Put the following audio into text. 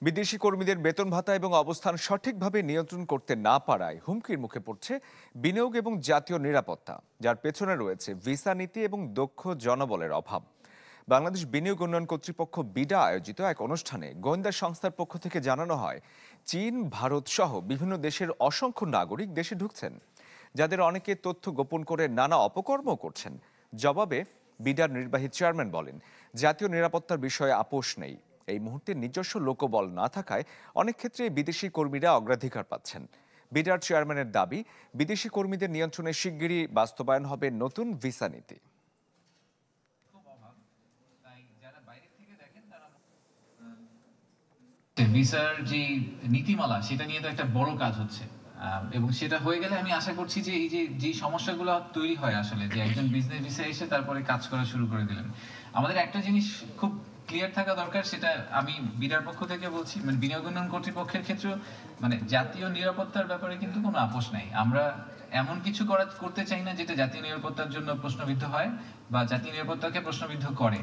বিদেশি কর্মীদের বেতন ভাতা এবং অবস্থান সঠিকভাবে নিয়ন্ত্রণ করতে না পারায় হুমকির মুখে পড়ছে বিনিয়োগ এবং জাতীয় নিরাপত্তা, যার পেছনে রয়েছে ভিসা নীতি এবং দক্ষ জনবলের অভাব। বাংলাদেশ বিনিয়োগ উন্নয়ন কর্তৃপক্ষ বিডা আয়োজিত এক অনুষ্ঠানে গোয়েন্দা সংস্থার পক্ষ থেকে জানানো হয়, চীন, ভারত সহ বিভিন্ন দেশের অসংখ্য নাগরিক দেশে ঢুকছেন, যাদের অনেকে তথ্য গোপন করে নানা অপকর্ম করছেন। জবাবে বিডার নির্বাহী চেয়ারম্যান বলেন, জাতীয় নিরাপত্তার বিষয়ে আপোষ নেই। এই মুহূর্তে নিজস্ব লোকবল না থাকায় অনেক ক্ষেত্রে বিদেশি কর্মীরা অগ্রাধিকার পাচ্ছেন। বিডার চেয়ারম্যানের দাবি, বিদেশি কর্মীদের নিয়ন্ত্রণে শিগগিরই বাস্তবায়ন হবে নতুন ভিসা নীতি। ভিসার যে নীতিমালা সেটা নিয়ে তো একটা বড় কাজ হচ্ছে, এবং সেটা হয়ে গেলে আমি আশা করছি যে এই যে সমস্যাগুলো তৈরি হয় আসলে, যে একজন বিজনেস ভিসা এসে তারপরে কাজ করা শুরু করে দিলেন, আমাদের একটা জিনিস খুব ক্লিয়ার থাকা দরকার। সেটা আমি বিডার পক্ষ থেকে বলছি, মানে বিনিয়োগ উন্নয়ন কর্তৃপক্ষের ক্ষেত্রেও, মানে জাতীয় নিরাপত্তার ব্যাপারে কিন্তু কোনো আপোষ নাই। আমরা এমন কিছু করতে চাই না যেটা জাতীয় নিরাপত্তার জন্য প্রশ্নবিদ্ধ হয় বা জাতীয় নিরাপত্তাকে প্রশ্নবিদ্ধ করে।